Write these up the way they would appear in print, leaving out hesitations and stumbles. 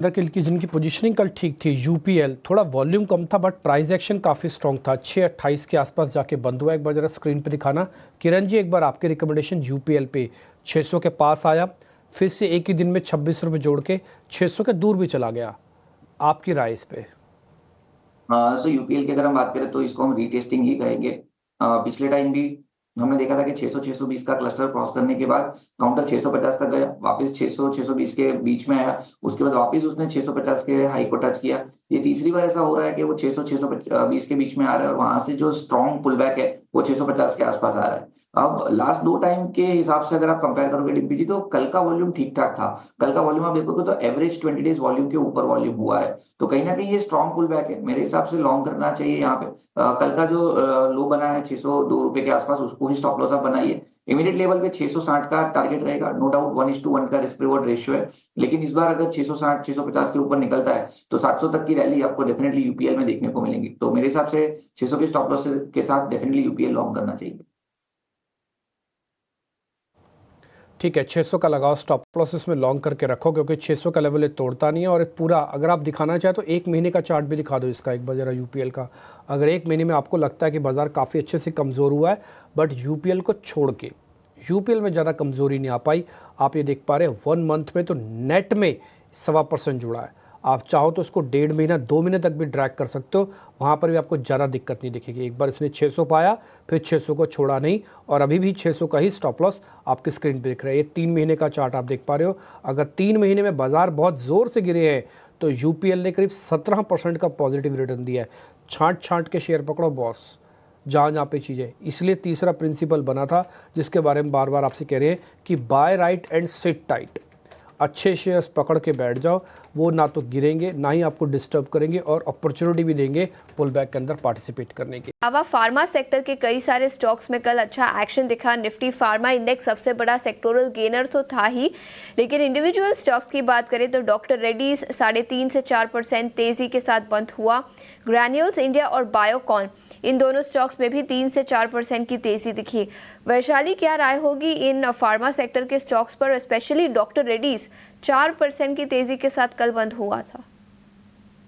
अंदर की जिनकी पोजीशनिंग कल ठीक थी, यूपीएल थोड़ा वॉल्यूम कम था बट प्राइस एक्शन काफ़ी स्ट्रॉन्ग था, 6.28 के आसपास जाके बंद हुआ। एक बार जरा स्क्रीन पे दिखाना किरण जी, एक बार आपकी रिकमेंडेशन यूपीएल पे 600 के पास आया, फिर से एक ही दिन में 26 रुपये जोड़ के 600 के दूर भी चला गया। आपकी राय इस पे? सो यूपीएल की अगर हम बात करें तो इसको हम रीटेस्टिंग ही कहेंगे। पिछले टाइम भी हमने देखा था कि 600 620 का क्लस्टर क्रॉस करने के बाद काउंटर 650 तक गया, वापस 600 620 के बीच में आया, उसके बाद वापस उसने 650 के हाई को टच किया। ये तीसरी बार ऐसा हो रहा है कि वो 600 620 के बीच में आ रहा है और वहां से जो स्ट्रॉन्ग पुल बैक है वो 650 के आसपास आ रहा है। अब लास्ट दो टाइम के हिसाब से अगर आप कंपेयर करोगे डिम्पी जी, तो कल का वॉल्यूम ठीक ठाक था। कल का वॉल्यूम आप देखोगे तो एवरेज 20 डेज वॉल्यूम के ऊपर वॉल्यूम हुआ है, तो कहीं ना कहीं ये स्ट्रॉन्ग पुल बैक है। मेरे हिसाब से लॉन्ग करना चाहिए यहाँ पे। कल का जो लो बना है 602 रुपए के आसपास, उसको ही स्टॉप लॉस आप बनाइए। इमीडिएट लेवल पे 660 का टारगेट रहेगा, नो डाउट 1:1 का रिस्क रिवॉर्ड रेशियो है। लेकिन इस बार अगर 660 650 के ऊपर निकलता है तो 700 तक की रैली आपको डेफिनेटली यूपीएल में देखने को मिलेंगी। तो मेरे हिसाब से 600 के स्टॉप लॉस के साथ डेफिनेटली यूपीएल लॉन्ग करना चाहिए। ठीक है, 600 का लगाओ स्टॉप लॉस, इसमें लॉन्ग करके रखो क्योंकि 600 का लेवल ये तोड़ता नहीं है। और पूरा अगर आप दिखाना चाहे तो एक महीने का चार्ट भी दिखा दो इसका एक बार जरा यूपीएल का। अगर एक महीने में आपको लगता है कि बाज़ार काफ़ी अच्छे से कमज़ोर हुआ है बट यूपीएल को छोड़ के यूपीएल में ज़्यादा कमज़ोरी नहीं आ पाई, आप ये देख पा रहे हैं 1 मंथ में तो नेट में 1.25% जुड़ा है। आप चाहो तो उसको 1.5 महीना 2 महीने तक भी ड्रैग कर सकते हो, वहाँ पर भी आपको ज़्यादा दिक्कत नहीं दिखेगी। एक बार इसने 600 पाया, फिर 600 को छोड़ा नहीं और अभी भी 600 का ही स्टॉप लॉस आपकी स्क्रीन पे दिख रहा है। ये 3 महीने का चार्ट आप देख पा रहे हो। अगर 3 महीने में बाजार बहुत ज़ोर से गिरे हैं तो यूपीएल ने करीब 17% का पॉजिटिव रिटर्न दिया है। छांट छांट के शेयर पकड़ो बॉस, जहाँ जहाँ पे चीज़ें। इसलिए तीसरा प्रिंसिपल बना था जिसके बारे में बार बार आपसे कह रहे हैं कि buy right and sit tight. अच्छे शेयर्स पकड़ के बैठ जाओ, वो ना तो गिरेंगे ना ही आपको डिस्टर्ब करेंगे और अपॉर्चुनिटी भी देंगे पुल बैक के अंदर पार्टिसिपेट करने की। अब फार्मा सेक्टर के कई सारे स्टॉक्स में कल अच्छा एक्शन दिखा। निफ्टी फार्मा इंडेक्स सबसे बड़ा सेक्टोरल गेनर तो था ही, लेकिन इंडिविजुअल स्टॉक्स की बात करें तो डॉक्टर रेड्डीज 3.5 से 4% तेजी के साथ बंद हुआ। ग्रैन्यूल्स इंडिया और बायोकॉन, इन दोनों स्टॉक्स में भी 3 से 4% की तेजी दिखी। वैशाली, क्या राय होगी इन फार्मा सेक्टर के स्टॉक्स पर, स्पेशली डॉक्टर रेड्डीज 4% की तेजी के साथ कल बंद हुआ था?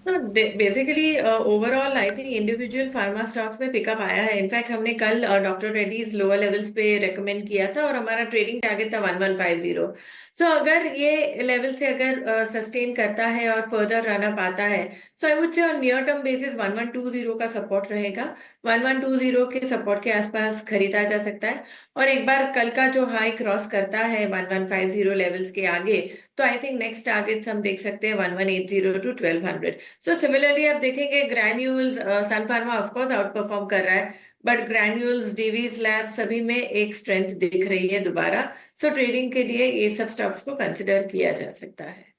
Basically overall I think individual pharma stocks में पिकअप आया है। इनफैक्ट हमने कल डॉक्टर रेड्डीज लोअर लेवल्स पे रेकमेंड किया था और हमारा ट्रेडिंग टारगेट था 1150। सो अगर ये लेवल से अगर सस्टेन करता है और फर्दर रन अप आता है, so I would say on near term basis 1120 का सपोर्ट रहेगा। 1120 के सपोर्ट के आसपास खरीदा जा सकता है और एक बार कल का जो हाई क्रॉस करता है 1150 लेवल्स के आगे, तो आई थिंक नेक्स्ट टारगेट्स हम देख सकते हैं 1180 टू 1200। सो सिमिलरली आप देखेंगे ग्रैन्यूल्स, सन फार्मा ऑफकोर्स आउट परफॉर्म कर रहा है, बट ग्रैन्यूल्स, डीवीज लैब सभी में एक स्ट्रेंथ दिख रही है दोबारा। सो ट्रेडिंग के लिए ये सब स्टॉक्स को कंसिडर किया जा सकता है।